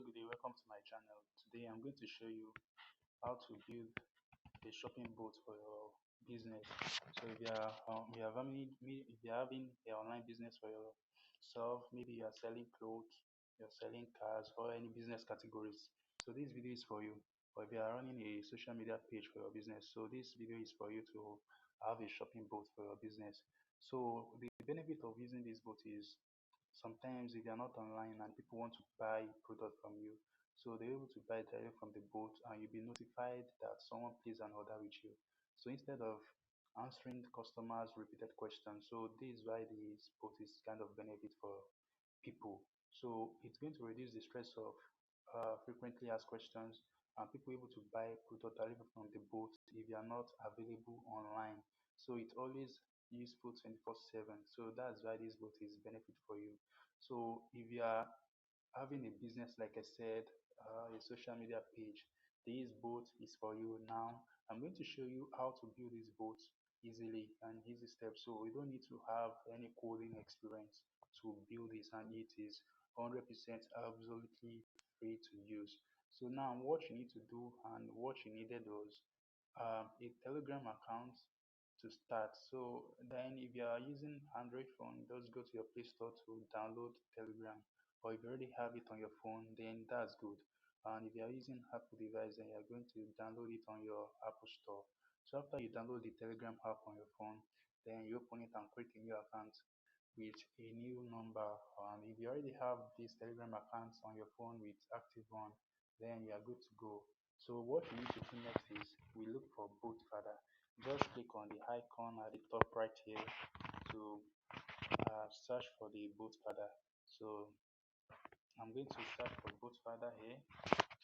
good day. Welcome to my channel. Today I'm going to show you how to build a shopping boat for your business. So if you're having an online business for yourself, maybe you are selling clothes, you're selling cars, or any business categories. So this video is for you. Or if you are running a social media page for your business, so this video is for you to have a shopping boat for your business. So the benefit of using this boat is sometimes if you're not online and people want to buy product from you, so they're able to buy direct from the boat and you'll be notified that someone placed an order with you. So instead of answering customers repeated questions, so this is why this boat is kind of benefit for people. So it's going to reduce the stress of frequently asked questions and people able to buy product directly from the boat if you are not available online. So it's always useful 24/7. So that's why this boat is benefit for you. So if you are having a business, like I said, a social media page, this boat is for you. Now I'm going to show you how to build this boat easily and easy steps. So you don't need to have any coding experience to build this, and it is 100% absolutely free to use. So now what you need to do and what you needed was a Telegram account to start. So then if you are using Android phone, just go to your Play Store to download Telegram. Or if you already have it on your phone, then that's good. And if you are using Apple device, then you're going to download it on your Apple Store. So after you download the Telegram app on your phone, then you open it and create a new account with a new number. And if you already have this Telegram account on your phone with active one, then you are good to go. So what you need to do next is we look for boat father. Just click on the icon at the top right here to search for the boat father. So I'm going to search for boat father here.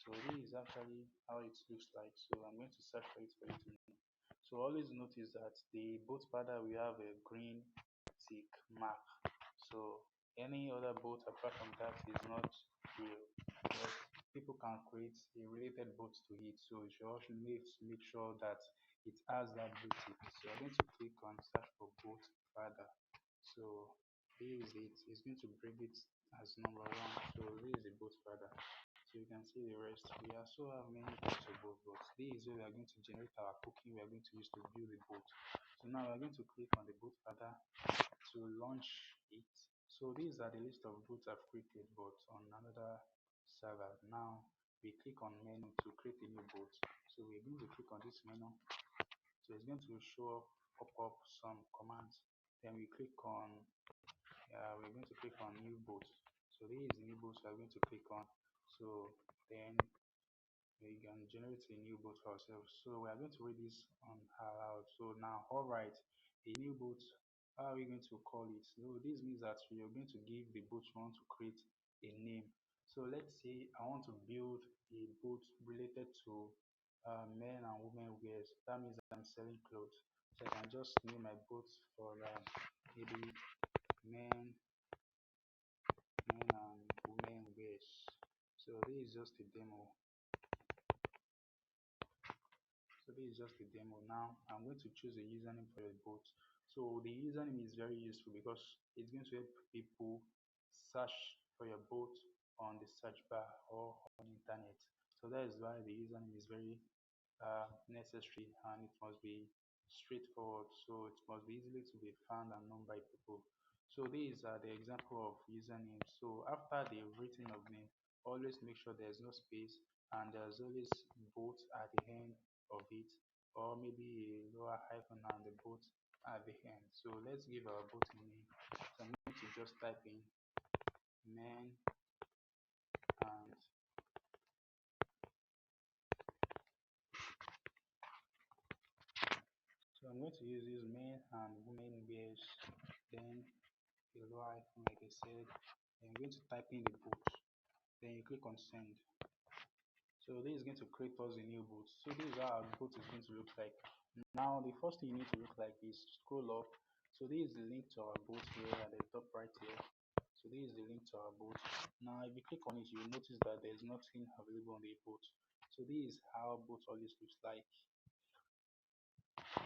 So this is actually how it looks like. So I'm going to search for it for you to know. So always notice that the boat padder will have a green tick mark. So any other boat apart from that is not real. But people can create a related boat to it. So you should also make sure that it has that blue tick. So I'm going to click on search for boat padder. So here is it. It's going to bring it as number one. So this is the boat padder. So you can see the rest. We also have many types of boat, but this is where we are going to generate our cookie we are going to use to build the boat. So now we are going to click on the boat padder to launch it. So these are the list of boats I've created, but on another server. Now we click on menu to create a new boat. So we're going to click on this menu. So it's going to show pop up some commands. Then we click on we're going to click on new boat. So this is the new boat we're going to click on. So then we can generate a new boat for ourselves. So we are going to read this on aloud. So now, all right, a new boat. How are we going to call it? So this means that we are going to give the boat we want to create a name. So let's say I want to build a boat related to men and women wears. That means I'm selling clothes. So I can just name my boat for maybe men, men and women wears. So this is just a demo. So this is just a demo. Now I'm going to choose a username for your boat. So the username is very useful because it's going to help people search for your boat on the search bar or on internet. So that is why the username is very necessary, and it must be straightforward. So it must be easily to be found and known by people. So these are the example of username. So after the written of name, always make sure there's no space and there's always boat at the end of it, or maybe a lower hyphen and the boat at the end. So let's give our boat a name. So I'm going to just type in men and so I'm going to use this men and women wears, then a lower hyphen like I said. I'm going to type in the boat. Then you click on send. So this is going to create us a new boat. So this is how our boat is going to look like. Now the first thing you need to look like is scroll up. So this is the link to our boat here at the top right here. So this is the link to our boat. Now if you click on it, you will notice that there is nothing available on the boat. So this is how boat always looks like.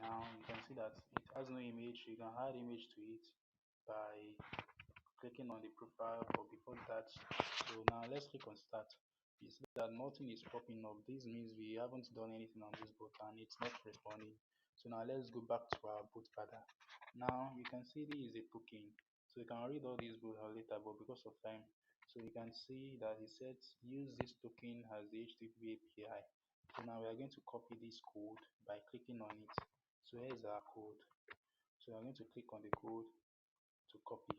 Now you can see that it has no image. You can add image to it by clicking on the profile, but before that, so now let's click on start. You see that nothing is popping up. This means we haven't done anything on this boat and it's not responding. So now let's go back to our boat father. Now you can see this is a token. So you can read all these both later, but because of time, so you can see that it says use this token as the HTTP API. So now we are going to copy this code by clicking on it. So here's our code. So I'm going to click on the code to copy.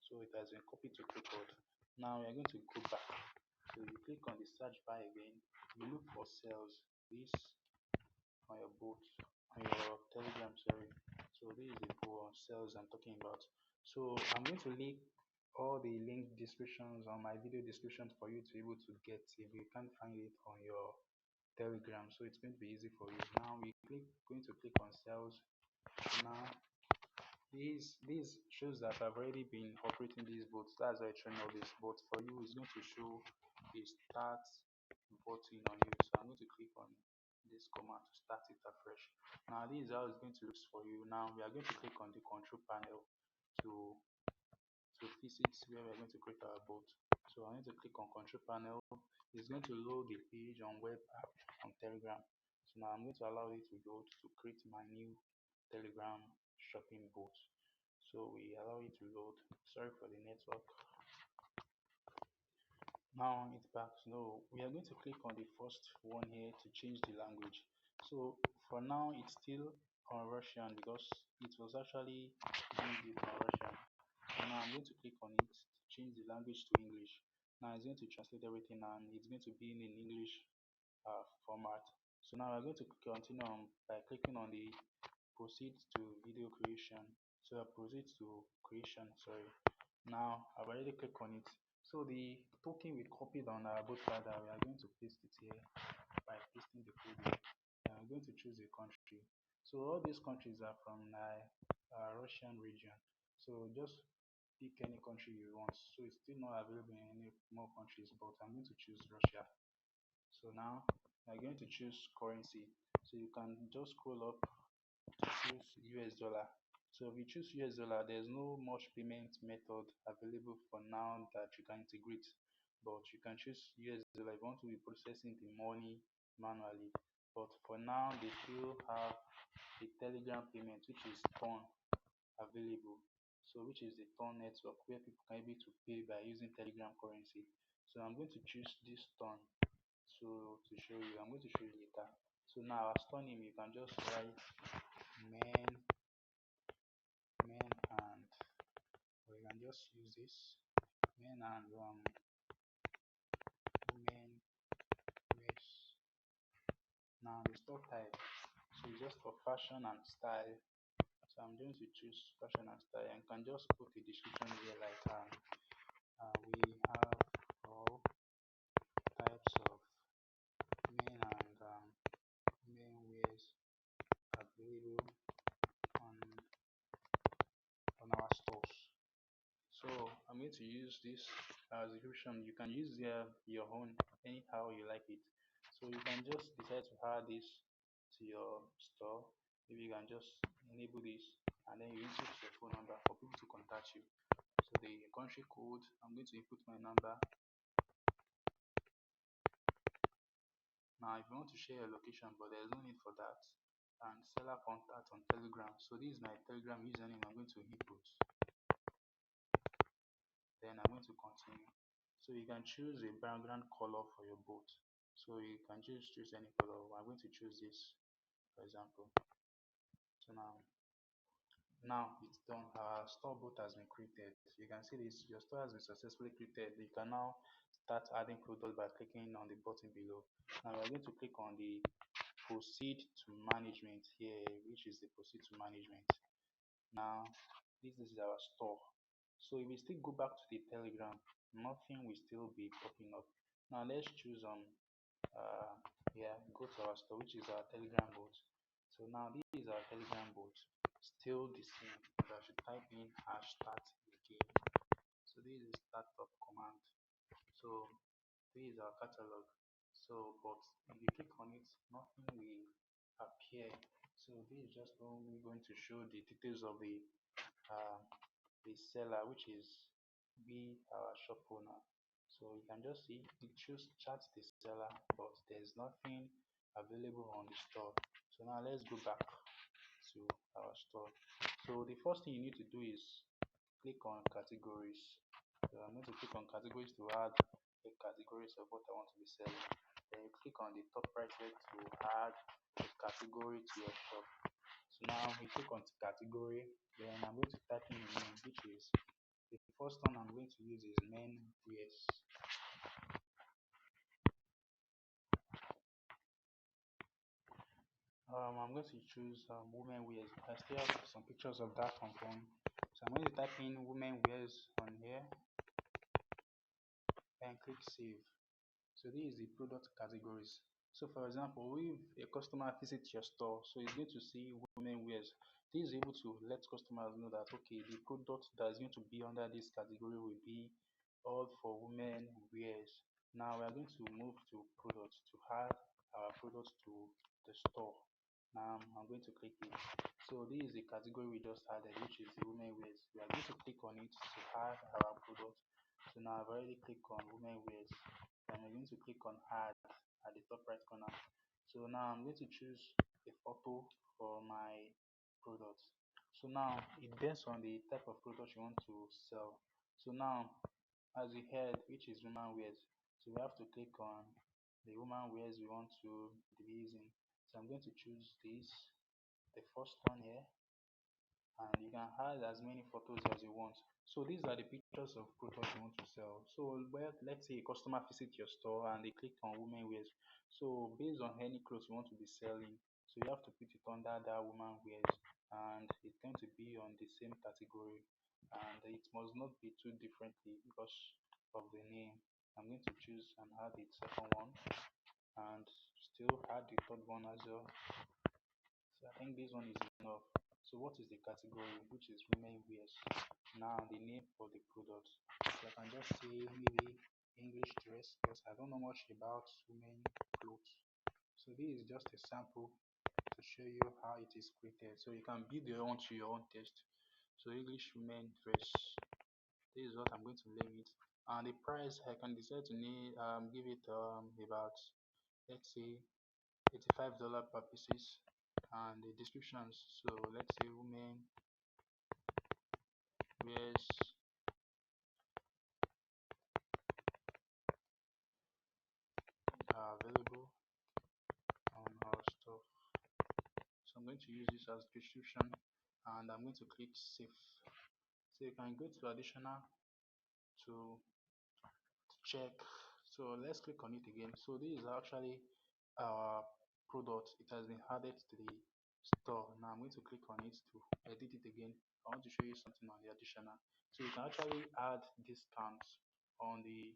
So it has been copied to clipboard. Now we are going to go back. So you click on the search bar again. You look for cells. This on your boat, on your Telegram, sorry. So this is the pool on cells I'm talking about. So I'm going to link all the link descriptions on my video description for you to be able to get if you can't find it on your Telegram. So it's going to be easy for you. Now we going to click on cells. So now this shows that I've already been operating these boats. That's why I train all these boats. For you, it's going to show the start button on you. So I'm going to click on this command to start it afresh. Now this is how it's going to look for you. Now we are going to click on the control panel to visit where we're going to create our boat. So I'm going to click on control panel. It's going to load the page on web app on Telegram. So now I'm going to allow it to load to create my new Telegram shopping boat. So we allow it to load. Sorry for the network. Now it's back. So we are going to click on the first one here to change the language. So for now it's still on Russian because it was actually being built on Russian. So now I'm going to click on it to change the language to English. Now it's going to translate everything and it's going to be in an English format. So now we're going to continue on by clicking on the proceed to video creation. So proceed to creation, sorry. Now I've already clicked on it. So the token we copied on our boat father, we are going to paste it here by pasting the code here. And I'm going to choose a country. So all these countries are from Russian region. So just pick any country you want. So it's still not available in any more countries, but I'm going to choose Russia. So now I'm going to choose currency. So you can just scroll up to choose US dollar. So if you choose US dollar, there's no much payment method available for now that you can integrate. But you can choose US dollar if you want to be processing the money manually. But for now, they still have the Telegram payment, which is Ton available. So which is the Ton network where people can be able to pay by using Telegram currency. So I'm going to choose this Ton. So to show you, I'm going to show you later. So now our store name, you can just write men and or you can just use this men and women wears. Now the store type, so it's just for fashion and style. So I'm going to choose fashion and style and can just put a description here like we have all types of men and women wears available on our stores. So I'm going to use this as a description. You can use your own anyhow you like it. So you can just decide to add this to your store. Maybe you can just enable this and then you input your phone number for people to contact you. So the country code, I'm going to input my number. Now if you want to share your location, but there's no need for that. And seller contact on Telegram. So this is my Telegram username I'm going to input. Then I'm going to continue. So you can choose a background color for your boat. So you can just choose any color. I'm going to choose this, for example. So now it's done. Our store boat has been created. You can see this. Your store has been successfully created. You can now start adding products by clicking on the button below. Now we're going to click on the proceed to management here, which is the proceed to management. Now this is our store. So if we still go back to the Telegram, nothing will still be popping up. Now let's choose uh yeah, go to our store, which is our Telegram bot. So now this is our Telegram bot. Still the same. I should type in hash start again. So this is startup command. So this is our catalog. So but if you click on it, nothing will appear. So this is just only going to show the details of uh, the seller, which is we our shop owner. So you can just see you choose chat the seller, but there's nothing available on the store. So now let's go back to our store. So the first thing you need to do is click on categories. So I'm going to click on categories to add the categories of what I want to be selling. Then you click on the top right here to add a category to your shop. So now we click on category, then I'm going to type in the name, which is the first one I'm going to use is men wears. I'm going to choose women wears. I still have some pictures of that on phone. So I'm going to type in women wears on here and click save. So this is the product categories. So for example, if a customer visits your store, so he's going to see women wears. This is able to let customers know that okay, the product that is going to be under this category will be all for women wears. Now we are going to move to products to add our products to the store. Now I'm going to click it. So this is the category we just added, which is the women wears. We are going to click on it to add our product. So now I've already clicked on women wears. I'm going to click on add at the top right corner. So now I'm going to choose a photo for my product. So now it depends on the type of product you want to sell. So now as we heard, which is woman wears, so we have to click on the woman wears we want to be using. So I'm going to choose this, the first one here, and you can add as many photos as you want. So these are the pictures of products you want to sell. So well, let's say a customer visit your store and they click on women wears. So based on any clothes you want to be selling, so you have to put it under that woman wears, and it's going to be on the same category, and it must not be too differently because of the name. I'm going to choose and add the second one, and still add the third one as well. So I think this one is enough. So what is the category, which is women wears? Now the name for the product. So I can just say maybe English dress because I don't know much about women clothes. So this is just a sample to show you how it is created. So you can build your own to your own taste. So English women dress. This is what I'm going to name it. And the price I can decide to give it about, let's say, $85 per pieces, and the descriptions. So let's say women wears are available on our store. So I'm going to use this as description, and I'm going to click save. So you can go to additional to check. So let's click on it again. So this is actually our product. It has been added to the store. Now I'm going to click on it to edit it again. I want to show you something on the additional. So you can actually add discounts on the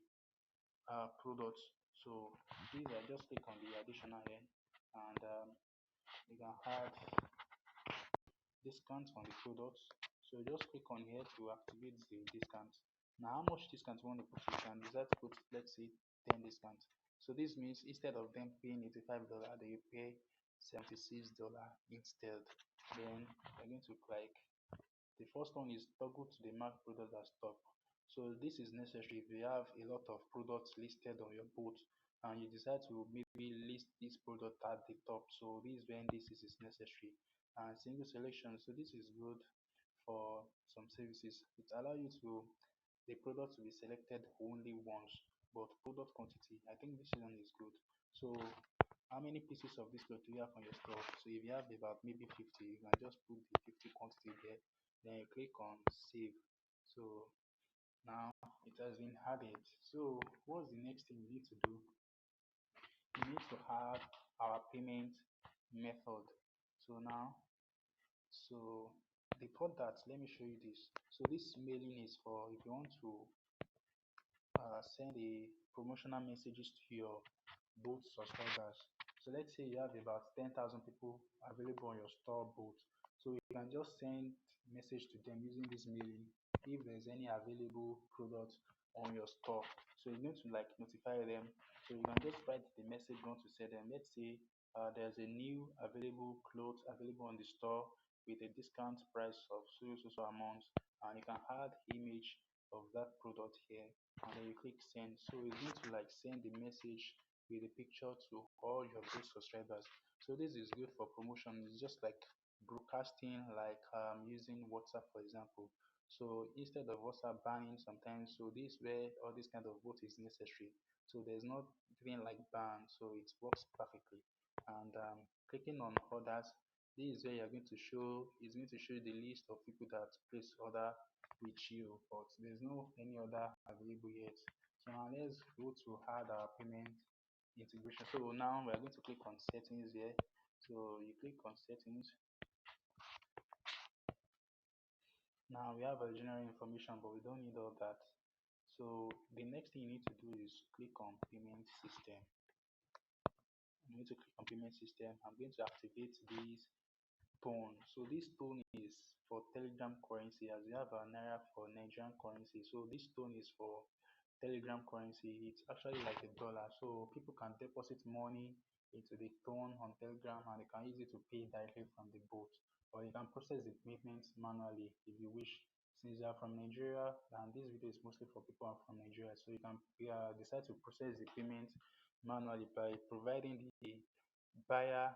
products. So these are just click on the additional here, and you can add discounts on the products. So just click on here to activate the discount. Now how much discount you want to put, you can decide to put, let's say, 10 discount. So this means instead of them paying $85, they pay $76 instead. Then you're going to click. The first one is toggle to the mark product as top. So this is necessary if you have a lot of products listed on your boat and you decide to maybe list this product at the top. So this is when this is necessary. And single selection. So this is good for some services. It allows you to the product to be selected only once, but product quantity. I think this one is good. So how many pieces of this cloth do you have on your store? So if you have about maybe 50, you can just put the 50 quantity there. Then you click on save. So now it has been added. So what's the next thing we need to do? We need to have our payment method. So now, so before that, let me show you this. So this mailing is for if you want to send a promotional messages to your boat subscribers. So let's say you have about 10,000 people available on your store boat. So you can just send message to them using this mailing if there's any available product on your store. So you're going to like notify them. So you can just write the message you want to send them. Let's say there's a new available clothes available on the store with a discount price of so amount, and you can add image of that product here, and then you click send. So it's going to like send the message with the picture to all your good subscribers. So this is good for promotion. It's just like broadcasting, like using WhatsApp for example. So instead of WhatsApp banning sometimes, so this where all this kind of bot is necessary. So there's not even like ban, so it works perfectly. And clicking on others, this is where you're going to show, it's going to show the list of people that place order with you, but there's no any other available yet. So now let's go to add our payment integration. So now we're going to click on settings here. So you click on settings. Now we have our general information, but we don't need all that. So the next thing you need to do is click on payment system. I'm going to click on payment system. I'm going to activate this tone. So this tone is for Telegram currency, as we have our Naira for Nigerian currency. So this tone is for Telegram currency. It's actually like a dollar. So people can deposit money into the tone on Telegram, and they can use it to pay directly from the boat. Or you can process the payments manually if you wish. Since you are from Nigeria, and this video is mostly for people who are from Nigeria, so you can decide to process the payment manually by providing the buyer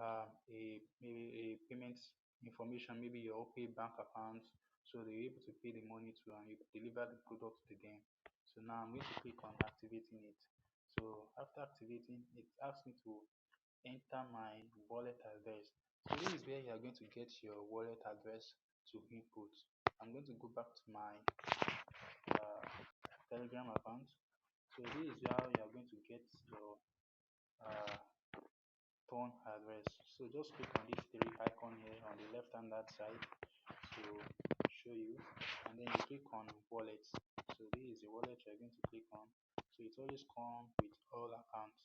a maybe a payment information, maybe your OPay bank account, so they're able to pay the money to and you deliver the product to them. So now I'm going to click on activating it. So after activating, it asks me to enter my wallet address. So this is where you are going to get your wallet address to input. I'm going to go back to my uh, Telegram account. So this is how you are going to get your uh, phone address. So just click on this three icon here on the left hand side to show you, and then you click on wallet. So this is the wallet you're going to click on. So it always comes with all accounts.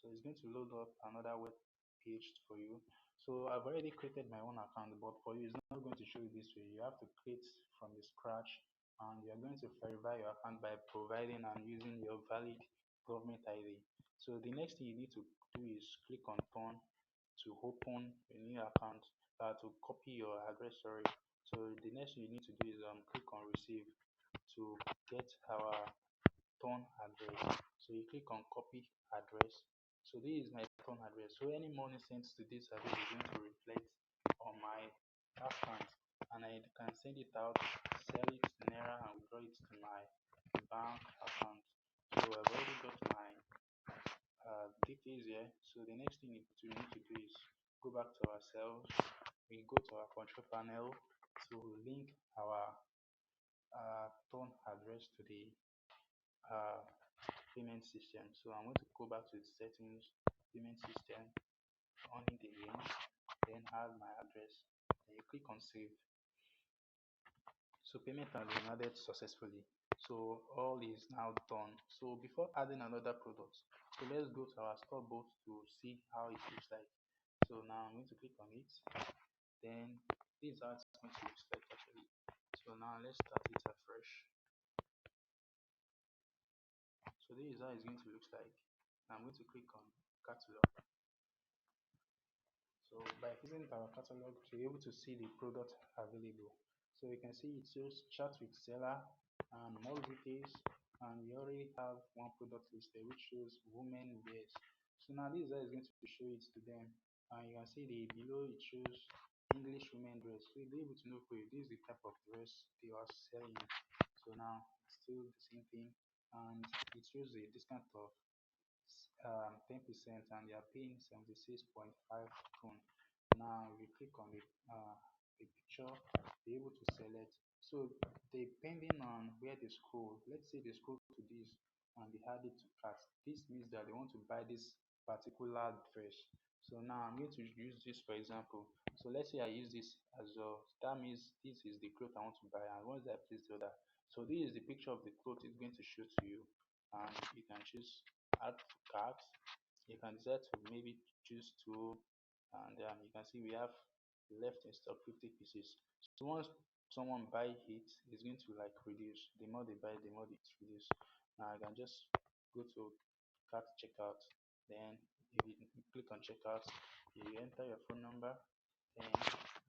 So it's going to load up another web page for you. So I've already created my own account, but for you it's not going to show you this way. You have to create from the scratch, and you're going to verify your account by providing and using your valid government ID. So the next thing you need to do is click on turn to open a new account, to copy your address, sorry. So the next thing you need to do is click on receive to get our turn address. So you click on copy address. So this is my turn address. So any money sent to this address is going to reflect on my account, and I can send it out, sell it to Naira, and withdraw it to my bank account. So I've already got my details here. So the next thing we need to do is go back to ourselves. We go to our control panel to link our phone address to the uh, payment system. So I'm going to go back to the settings, payment system, on it again, then add my address. Then you click on save. So payment has been added successfully. So all is now done. So before adding another product, so let's go to our store bot to see how it looks like. So now I'm going to click on it. Then this is how it's going to look like actually. So now let's start it afresh. So this is how it's going to look like. Now I'm going to click on catalog. So by visiting our catalog, you're able to see the product available. So you can see it shows chat with seller and more details, and we already have one product listed which shows women wears. So now this is how it's going to show it to them, and you can see the below it shows English women dress. So you'll be able to know, okay, this is the type of dress they are selling. So now it's still the same thing, and it shows a discount of 10%, and they are paying 76.5 krone. Now if you click on the picture, be able to select. So depending on where they scroll, let's say they scroll to this and they add it to cart, this means that they want to buy this particular dress. So now I'm going to use this for example. So let's say I use this as well, that means this is the cloth I want to buy, and once I place the order, so this is the picture of the cloth it's going to show to you, and you can choose add to cart. You can decide to maybe choose two, and you can see we have left in stock 50 pieces. So once someone buy it, it's going to like reduce. The more they buy, the more it's reduced. Now I can just go to cart checkout. Then if you click on checkout, you enter your phone number, then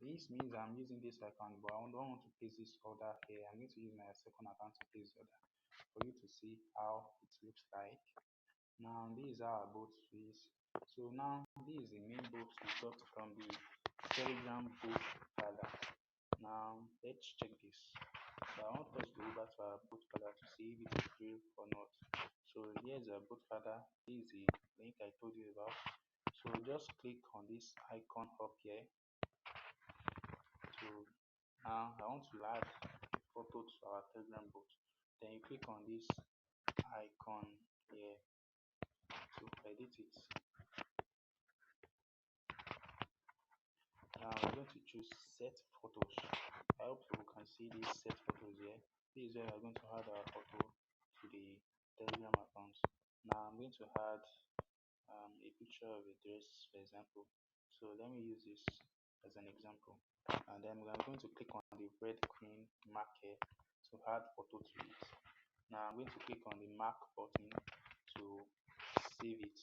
This means I'm using this account, but I don't want to paste this order here. I'm going to use my second account to paste the order for you to see how it looks like. Now this is how our boat is. So now this is the main boat we got from the Telegram boat father. Now let's check this. So I want us to go back to our boat father to see if it is real or not. So here's our boat father. This is the link I told you about. So just click on this icon up here. So now I want to add a photo to our Telegram bot. Then you click on this icon here to edit it. Now we're going to choose set photos. I hope you can see these set photos here. This is where we're going to add our photo to the Telegram account. Now I'm going to add a picture of a dress, for example. So let me use this as an example. And then I'm going to click on the red green mark here to add photo to it. Now I'm going to click on the mark button to save it.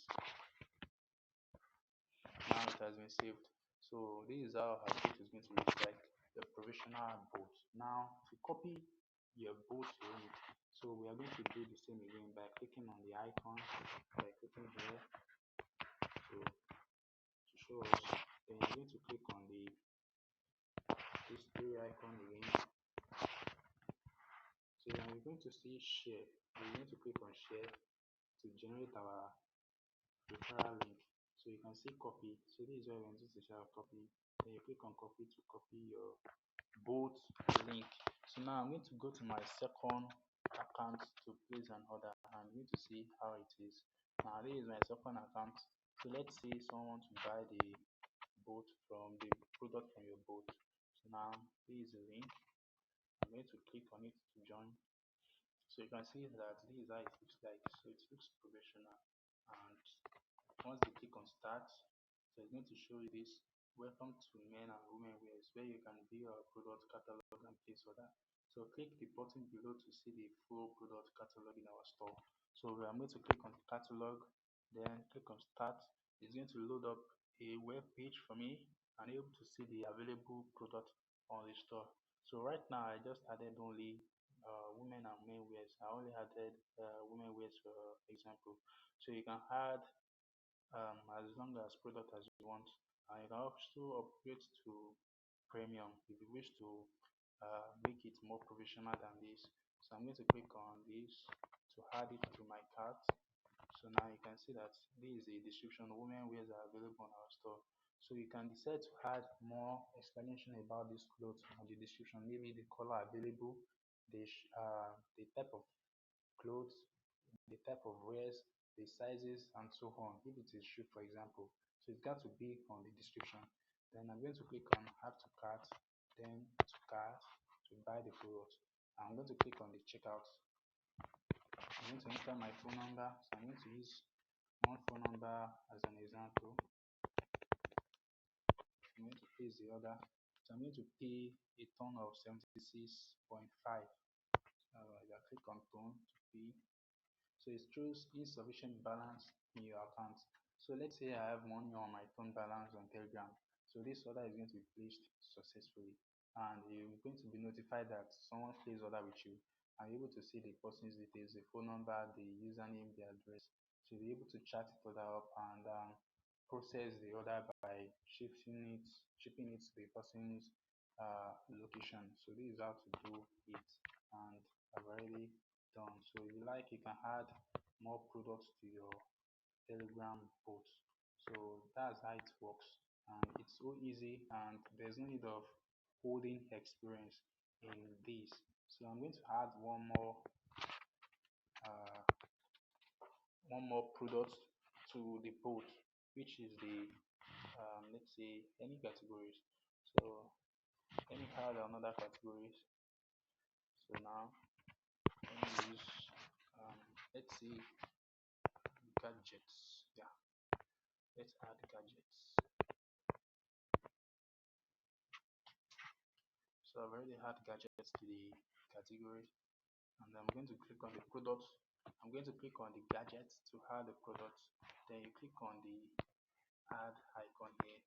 Now it has been saved. So this is how our boat is going to look like, the professional boat. Now to copy your boat link, so we are going to do the same again by clicking on the icon, by clicking here to show us. Then you're going to click on this three icon again. So now you're going to see share. We're going to click on share to generate our referral link. So you can see copy. So this is where we're going to share copy. Then you click on copy to copy your both link. So now I'm going to go to my second account to place an order. I'm going to see how it is. Now this is my second account. So let's say someone to buy the boat from the product from your boat. So now this is the link. I'm going to click on it to join. So you can see that this is how it looks like. So it looks professional. And once you click on start, so it's going to show you this. Welcome to men and women wears, where you can view our product catalog and place order. So click the button below to see the full product catalog in our store. So I'm going to click on the catalog, then click on start. It's going to load up a web page for me and able to see the available product on the store. So right now I just added only women and men wears. I only added women wears for example. So you can add as long as product as you want. And you can also upgrade to premium if you wish to make it more professional than this. So I'm going to click on this to add it to my cart. So now you can see that this is the description. Women wears are available on our store. So you can decide to add more explanation about this clothes on the description. Maybe the color available, the type of clothes, the type of wears, the sizes, and so on. If it is shoe, for example, so it's got to be on the description. Then I'm going to click on add to cart, then to cart to buy the product. I'm going to click on the checkout. I'm going to enter my phone number. So I'm going to use one phone number as an example. I'm going to place the order. So I'm going to pay a ton of 76.5. I click on tone to pay. So it shows insufficient balance in your account. So let's say I have money on my phone balance on Telegram. So this order is going to be placed successfully, and you're going to be notified that someone placed order with you, and you're able to see the person's details, the phone number, the username, the address. So you're able to chat it order up and process the order by shipping it to the person's location. So this is how to do it, and I've already done. So if you like, you can add more products to your Telegram bot. So that's how it works, and it's so easy, and there's no need of coding experience in this. So I'm going to add uh, one more product to the bot, which is the let's say any categories. So let me add another categories. So now let me use let's see gadgets. Yeah, let's add gadgets. So I've already add gadgets to the category, and I'm going to click on the product. I'm going to click on the gadgets to add the product. Then you click on the add icon here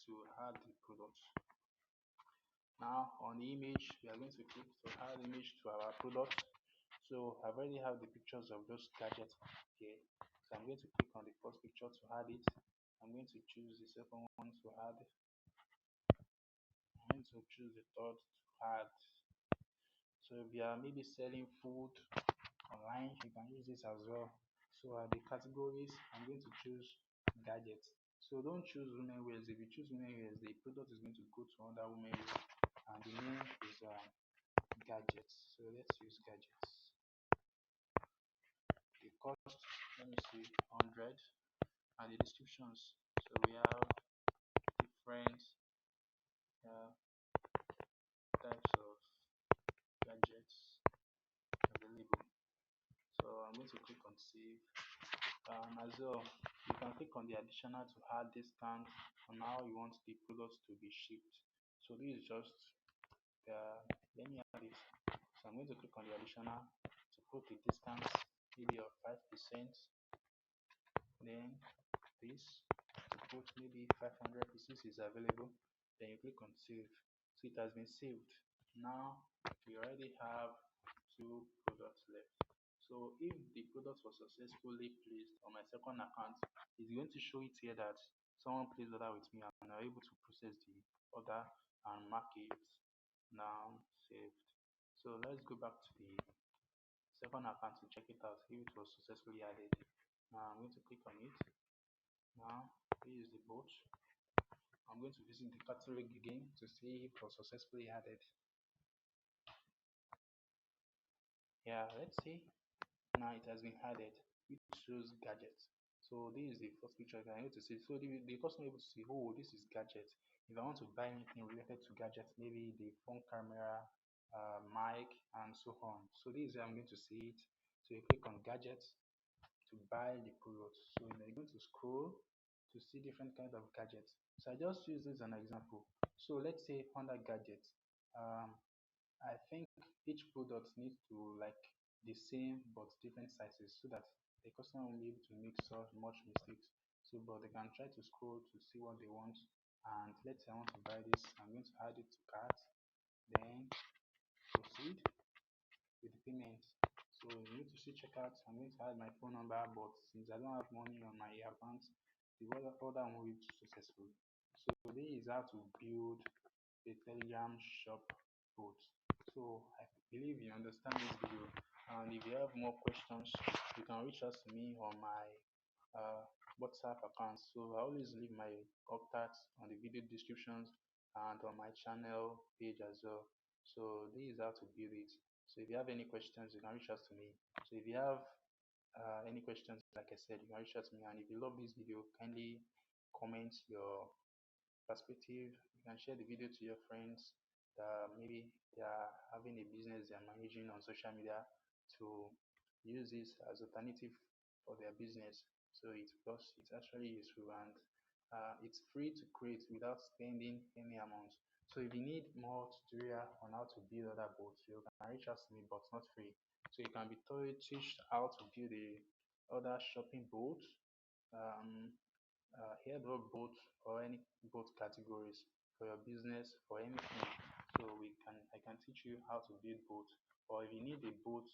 to add the product. Now on the image, we are going to click to add image to our product. So I've already have the pictures of those gadgets here. So I'm going to click on the first picture to add it. I'm going to choose the second one to add. I'm going to choose the third to add. So if you are maybe selling food online, you can use this as well. So the categories, I'm going to choose gadgets. So don't choose women wears. If you choose women wears, the product is going to go to other women wears, and the name is gadgets. So let's use gadgets. The cost, let me see, 100, and the descriptions. So we have different uh, types of gadgets available. So I'm going to click on save. As well, you can click on the additional to add discount on how you want the products to be shipped. So this is just let me add it. So I'm going to click on the additional to put the discount maybe of 5%. Then this to put maybe 500 pieces is available. Then you click on save. So it has been saved. Now we already have two products left. So if the product was successfully placed on my second account, it's going to show it here that someone placed order with me and are able to process the order and mark it now saved. So let's go back to the second account to check it out if it was successfully added. Now I'm going to click on it. Now this is the boat. I'm going to visit the catalog again to see if it was successfully added. Yeah, let's see. Now it has been added, which shows gadgets. So this is the first picture I need to see. So the customer able to see, oh, this is gadget. If I want to buy anything related to gadgets, maybe the phone camera, mic, and so on. So this is where I'm going to see it. So you click on gadgets to buy the product. So you're going to scroll to see different kind of gadgets. So I just use this as an example. So let's say under gadgets, um, I think each product needs to like the same but different sizes so that the customer won't be able to make so much mistakes. So, but they can try to scroll to see what they want. And let's say I want to buy this, I'm going to add it to cart, then proceed with the payment. So you need to see checkout. I'm going to add my phone number, but since I don't have money on my account, the order won't be successful. So this is how to build a Telegram shop bot. So I believe you understand this video. And if you have more questions, you can reach out to me on my uh, WhatsApp account. So I always leave my contacts on the video descriptions and on my channel page as well. So this is how to build it. So if you have any questions, you can reach out to me. So if you have any questions, like I said, you can reach out to me. And if you love this video, kindly comment your perspective. You can share the video to your friends that maybe they are having a business they are managing on social media to use this as alternative for their business. So it's because it's actually useful and it's free to create without spending any amount. So if you need more tutorial on how to build other boats, you can reach out to me, but not free. So you can be teach how to build a other shopping boat, um, airdrop boat or any boat categories for your business for anything. So I can teach you how to build boat. Or if you need a boat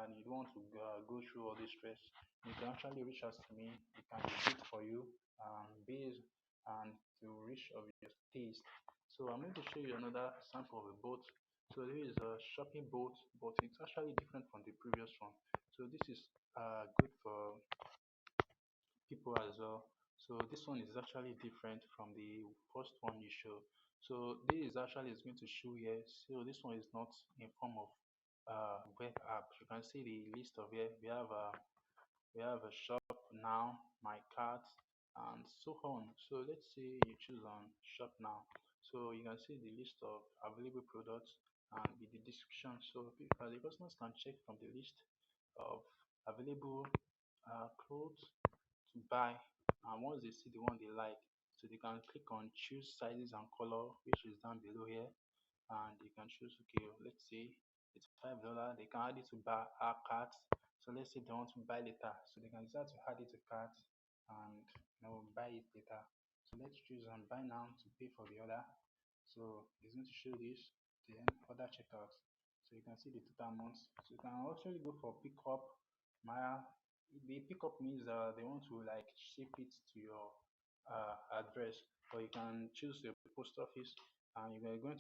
and you don't want to go through all this stress, you can actually reach out to me. We can build for you based and to reach of your taste. So I'm going to show you another sample of a boat. So this is a shopping boat, but it's actually different from the previous one. So this is good for people as well. So this one is actually different from the first one you show. So this is actually is going to show here. So this one is not in form of web app. You can see the list of here. We have a shop now, my cart, and so on. So let's say you choose on shop now. So you can see the list of available products and with the description. So the customers can check from the list of available clothes to buy, and once they see the one they like, so they can click on choose sizes and color, which is down below here, and you can choose, okay, let's say it's $5. They can add it to buy our cart. So let's say they want to buy later, so they can decide to add it to cart and buy it later. So let's choose on buy now to pay for the order. So it's going to show this, then other checkouts. So you can see the total amounts. So you can actually go for pickup. My the pickup means they want to like ship it to your address, or you can choose the post office, and you're going